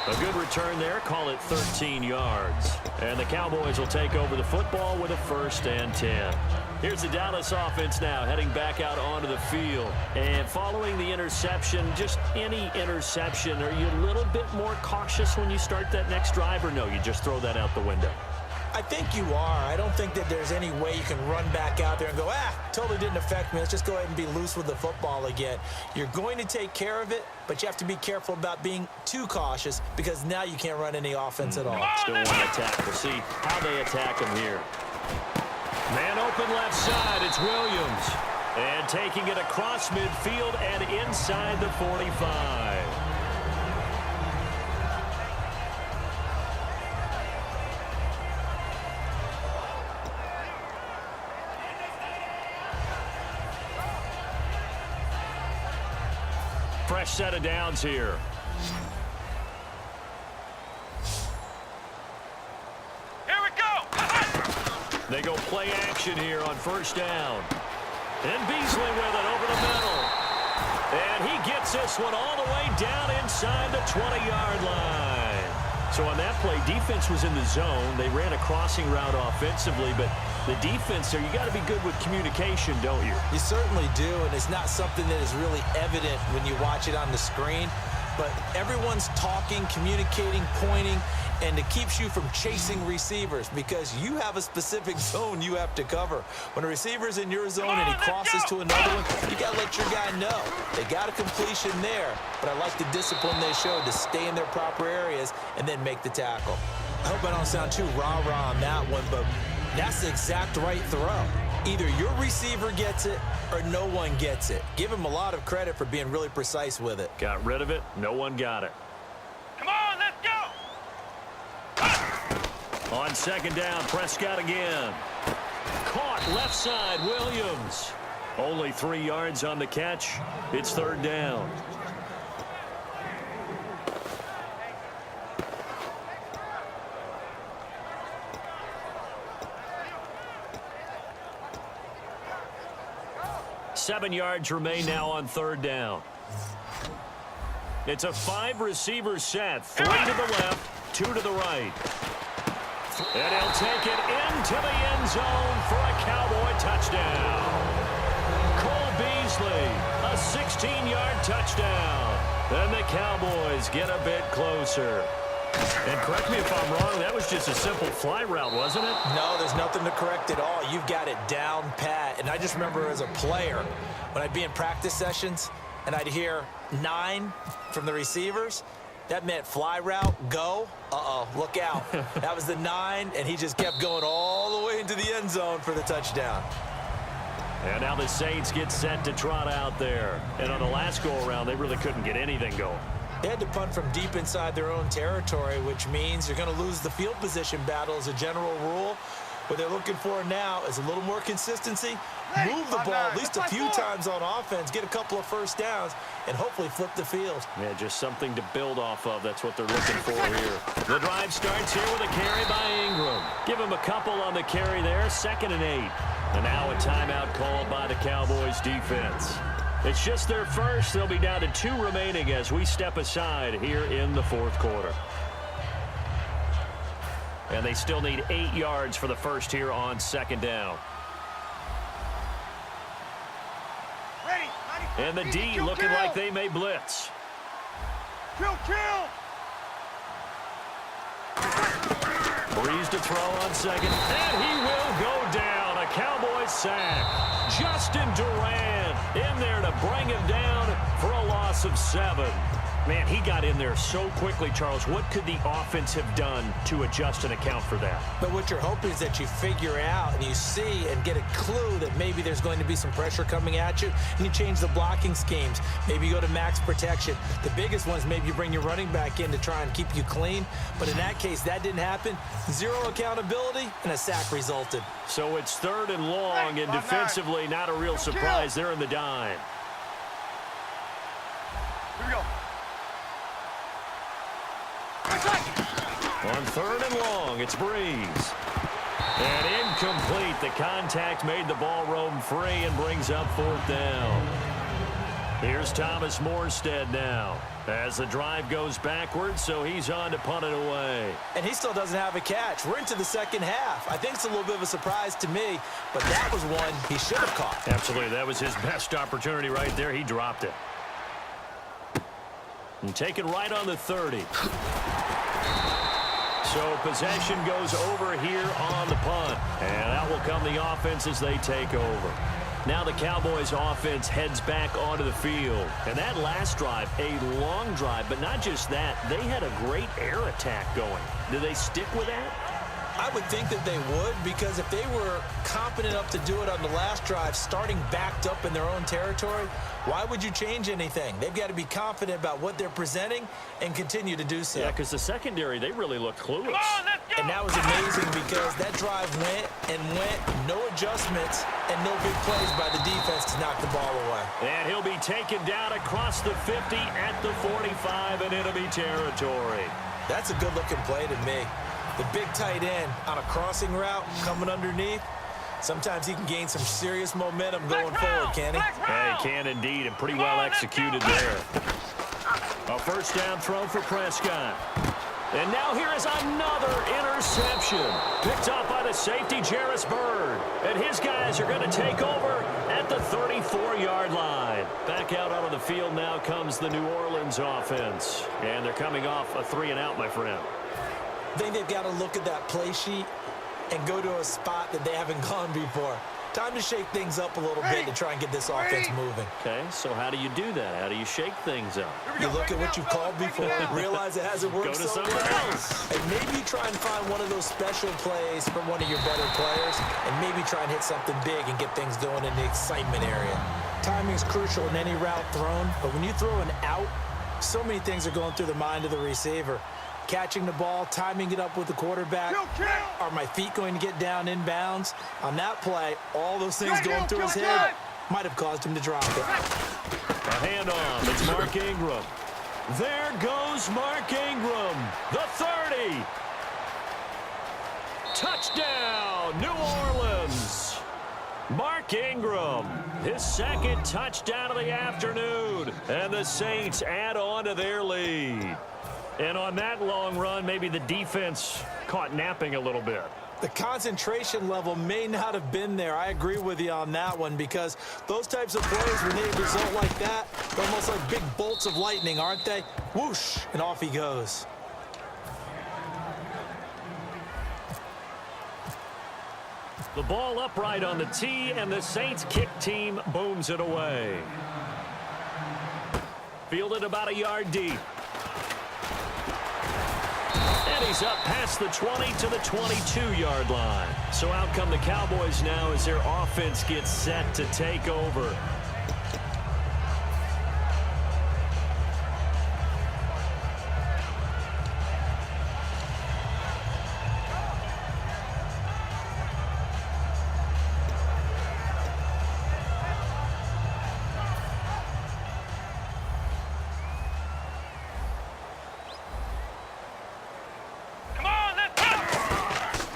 A good return there. Call it 13 yards. And the Cowboys will take over the football with a 1st and 10. Here's the Dallas offense now heading back out onto the field. And following the interception, just any interception, are you a little bit more cautious when you start that next drive, or no, you just throw that out the window? I think you are. I don't think that there's any way you can run back out there and go, totally didn't affect me. Let's just go ahead and be loose with the football again. You're going to take care of it, but you have to be careful about being too cautious because now you can't run any offense at all. Still want to attack. We'll see how they attack him here. Man open left side. It's Williams. And taking it across midfield and inside the 45. Fresh set of downs here. Here we go. They go play action here on 1st down. And Beasley with it over the middle. And he gets this one all the way down inside the 20-yard line. So on that play, defense was in the zone. They ran a crossing route offensively, but the defense there, you got to be good with communication, don't you? You certainly do, and it's not something that is really evident when you watch it on the screen. But everyone's talking, communicating, pointing, and it keeps you from chasing receivers because you have a specific zone you have to cover. When a receiver's in your zone and he crosses to another one, you got to let your guy know. They got a completion there, but I like the discipline they showed to stay in their proper areas and then make the tackle. I hope I don't sound too rah-rah on that one, but that's the exact right throw. Either your receiver gets it or no one gets it. Give him a lot of credit for being really precise with it. Got rid of it. No one got it. Come on, let's go. On 2nd down, Prescott again. Caught left side, Williams. Only 3 yards on the catch. It's 3rd down. Seven yards remain now on 3rd down. It's a 5-receiver set. 3 to the left, 2 to the right. And he'll take it into the end zone for a Cowboy touchdown. Cole Beasley, a 16-yard touchdown. And the Cowboys get a bit closer. And correct me if I'm wrong, that was just a simple fly route, wasn't it? No, there's nothing to correct at all. You've got it down pat. And I just remember as a player, when I'd be in practice sessions and I'd hear 9 from the receivers, that meant fly route, go. Uh-oh, look out. That was the 9, and he just kept going all the way into the end zone for the touchdown. And now the Saints get set to trot out there. And on the last go-around, they really couldn't get anything going. They had to punt from deep inside their own territory, which means you're going to lose the field position battle as a general rule. What they're looking for now is a little more consistency, move the ball at least a few times on offense, get a couple of 1st downs, and hopefully flip the field. Yeah, just something to build off of. That's what they're looking for here. The drive starts here with a carry by Ingram. Give him a couple on the carry there, 2nd and 8. And now a timeout called by the Cowboys defense. It's just their first. They'll be down to 2 remaining as we step aside here in the 4th quarter. And they still need 8 yards for the first here on 2nd down. And the D looking like they may blitz. Kill. Breeze to throw on 2nd. And he will go down. A Cowboys sack. Justin Durant in there to bring him down for a loss of 7. Man, he got in there so quickly, Charles. What could the offense have done to adjust and account for that? But what you're hoping is that you figure out and you see and get a clue that maybe there's going to be some pressure coming at you, and you change the blocking schemes. Maybe you go to max protection. The biggest one is maybe you bring your running back in to try and keep you clean. But in that case, that didn't happen. Zero accountability, and a sack resulted. So it's 3rd and long, and defensively, not a real surprise. They're in the dime. Here we go. On 3rd and long, it's Breeze. And incomplete. The contact made the ball roam free and brings up 4th down. Here's Thomas Morstead now as the drive goes backwards, so he's on to punt it away. And he still doesn't have a catch. We're into the second half. I think it's a little bit of a surprise to me, but that was one he should have caught. Absolutely. That was his best opportunity right there. He dropped it. And taken right on the 30. So possession goes over here on the punt. And out will come the offense as they take over. Now the Cowboys offense heads back onto the field. And that last drive, a long drive, but not just that. They had a great air attack going. Do they stick with that? I would think that they would, because if they were confident enough to do it on the last drive, starting backed up in their own territory, why would you change anything? They've got to be confident about what they're presenting and continue to do so. Yeah, because the secondary, they really looked clueless. Come on, let's go. And that was amazing because that drive went and went, no adjustments, and no big plays by the defense to knock the ball away. And he'll be taken down across the 50 at the 45 in enemy territory. That's a good-looking play to me. The big tight end on a crossing route coming underneath. Sometimes he can gain some serious momentum going forward, can he? Yeah, he can indeed, and pretty well executed there. A 1st down throw for Prescott. And now here is another interception. Picked up by the safety, Jarris Byrd. And his guys are going to take over at the 34-yard line. Back out onto the field now comes the New Orleans offense. And they're coming off a 3-and-out, my friend. I think they've got to look at that play sheet and go to a spot that they haven't gone before. Time to shake things up a little bit to try and get this offense moving. Okay, so how do you do that? How do you shake things up? You look at what you've called before, realize it hasn't worked Go to so somewhere well. else. And maybe you try and find one of those special plays from one of your better players, and maybe try and hit something big and get things going in the excitement area. Timing is crucial in any route thrown, but when you throw an out, so many things are going through the mind of the receiver. Catching the ball, timing it up with the quarterback. Are my feet going to get down inbounds? On that play, all those things going through his head might have caused him to drop it. A handoff. It's Mark Ingram. There goes Mark Ingram. The 30. Touchdown, New Orleans. Mark Ingram, his 2nd touchdown of the afternoon. And the Saints add on to their lead. And on that long run, maybe the defense caught napping a little bit. The concentration level may not have been there. I agree with you on that one, because those types of plays, when they result like that, they're almost like big bolts of lightning, aren't they? Whoosh, and off he goes. The ball upright on the tee, and the Saints kick team booms it away. Fielded about a yard deep. And he's up past the 20 to the 22-yard line. So out come the Cowboys now as their offense gets set to take over.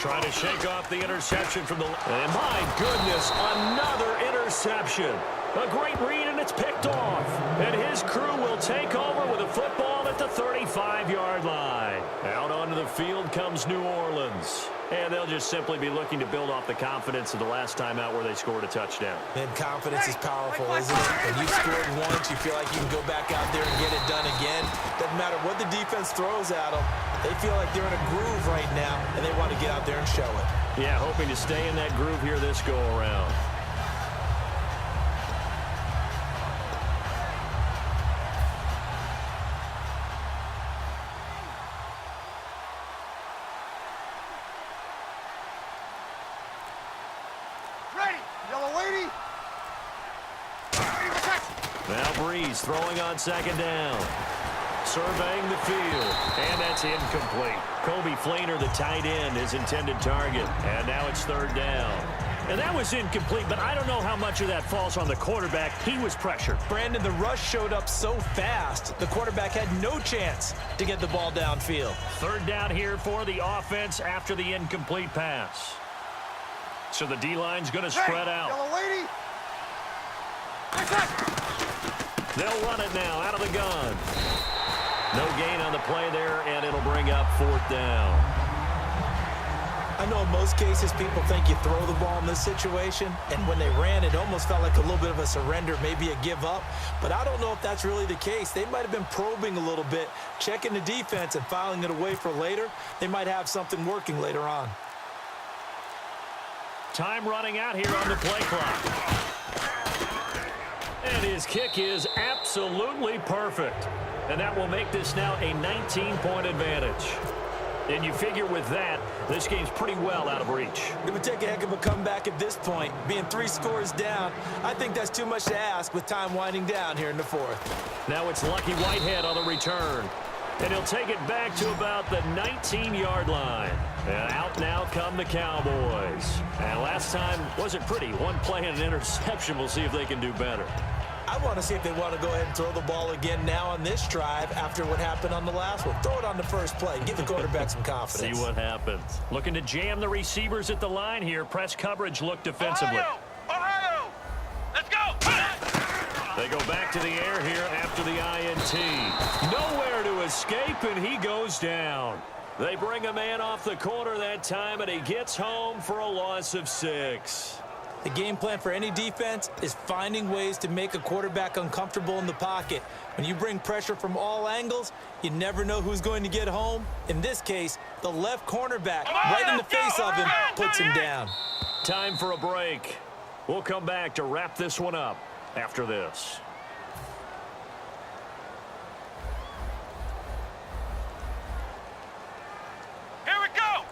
Trying to shake off the interception from the... And my goodness, another interception. A great read, and it's picked off. And his crew will take over with a football at the 35-yard line. Out onto the field comes New Orleans. And they'll just simply be looking to build off the confidence of the last time out where they scored a touchdown. And confidence is powerful, isn't it? When you've scored once, you feel like you can go back out there and get it done again. Doesn't matter what the defense throws at them. They feel like they're in a groove right now, and they want to get out there and show it. Yeah, hoping to stay in that groove here this go-around. Breeze throwing on second down. Surveying the field, and that's incomplete. Kobe Fleener, the tight end, his intended target, and now it's third down. And that was incomplete, but I don't know how much of that falls on the quarterback. He was pressured. Brandon, the rush showed up so fast, the quarterback had no chance to get the ball downfield. Third down here for the offense after the incomplete pass. So the D-line's going to spread out. Yellow lady. They'll run it now out of the gun. No gain on the play there, and it'll bring up fourth down. I know in most cases people think you throw the ball in this situation, and when they ran, it almost felt like a little bit of a surrender, maybe a give up. But I don't know if that's really the case. They might have been probing a little bit, checking the defense and filing it away for later. They might have something working later on. Time running out here on the play clock. And his kick is absolutely perfect. And that will make this now a 19-point advantage. And you figure with that, this game's pretty well out of reach. It would take a heck of a comeback at this point. Being 3 scores down, I think that's too much to ask with time winding down here in the fourth. Now it's Lucky Whitehead on the return. And he'll take it back to about the 19-yard line. And out now come the Cowboys. And last time wasn't pretty. One play and an interception. We'll see if they can do better. I want to see if they want to go ahead and throw the ball again now on this drive after what happened on the last one. Throw it on the first play. Give the quarterback some confidence. See what happens. Looking to jam the receivers at the line here. Press coverage look defensively. Ohio! Let's go! They go back to the air here after the INT. Nowhere to escape, and he goes down. They bring a man off the corner that time, and he gets home for a loss of 6. The game plan for any defense is finding ways to make a quarterback uncomfortable in the pocket. When you bring pressure from all angles, you never know who's going to get home. In this case, the left cornerback, right in the face of him, puts him down. Time for a break. We'll come back to wrap this one up after this. Here we go!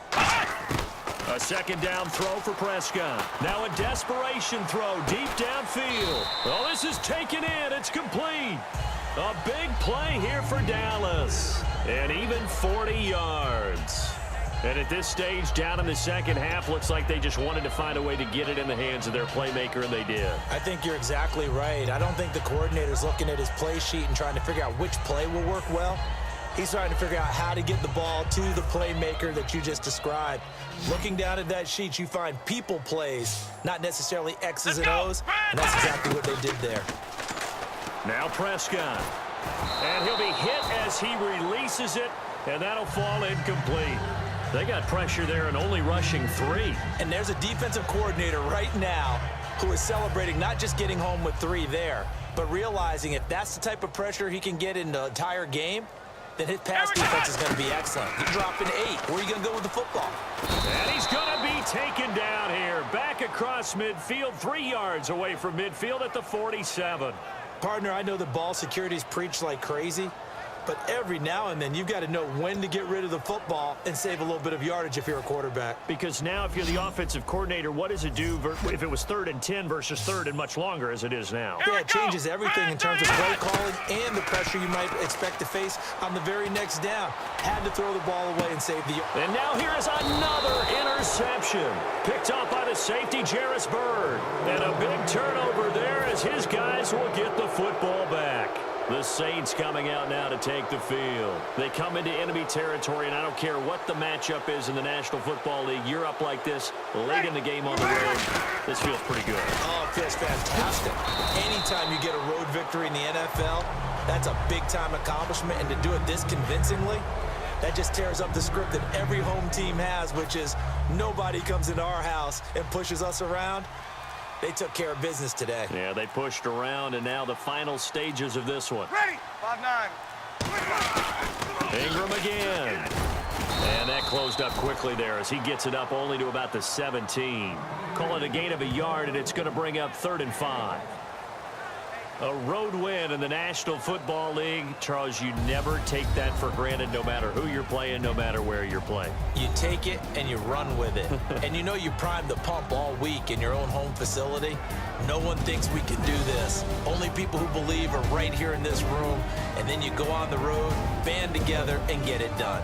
A second down throw for Prescott. Now a desperation throw deep downfield. Oh, this is taken in. It's complete. A big play here for Dallas. And even 40 yards. And at this stage, down in the second half, looks like they just wanted to find a way to get it in the hands of their playmaker, and they did. I think you're exactly right. I don't think the coordinator's looking at his play sheet and trying to figure out which play will work well. He's trying to figure out how to get the ball to the playmaker that you just described. Looking down at that sheet, you find people plays, not necessarily X's and O's, and that's exactly what they did there. Now Prescott. And he'll be hit as he releases it, and that'll fall incomplete. They got pressure there and only rushing 3. And there's a defensive coordinator right now who is celebrating not just getting home with 3 there, but realizing if that's the type of pressure he can get in the entire game, then his pass defense is going to be excellent. You're dropping 8. Where are you going to go with the football? And he's going to be taken down here. Back across midfield, 3 yards away from midfield at the 47. Partner, I know the ball security is preached like crazy, but every now and then you've got to know when to get rid of the football and save a little bit of yardage if you're a quarterback. Because now if you're the offensive coordinator, what does it do if it was 3rd and 10 versus 3rd and much longer as it is now? Yeah, it changes everything in terms of play calling and the pressure you might expect to face on the very next down. Had to throw the ball away and save the... And now here is another interception. Picked off by the safety, Jarris Byrd. And a big turnover there as his guys will get the football back. The Saints coming out now to take the field. They come into enemy territory, and I don't care what the matchup is in the National Football League. You're up like this, late in the game on the road. This feels pretty good. Oh, it feels fantastic. Anytime you get a road victory in the NFL, that's a big-time accomplishment, and to do it this convincingly, that just tears up the script that every home team has, which is nobody comes into our house and pushes us around. They took care of business today. Yeah, they pushed around, and now the final stages of this one. Ready! 5-9. Ingram again. And that closed up quickly there as he gets it up only to about the 17. Call it a gain of a yard, and it's going to bring up 3rd and 5. A road win in the National Football League. Charles, you never take that for granted no matter who you're playing, no matter where you're playing. You take it and you run with it. And you know you primed the pump all week in your own home facility. No one thinks we can do this. Only people who believe are right here in this room. And then you go on the road, band together, and get it done.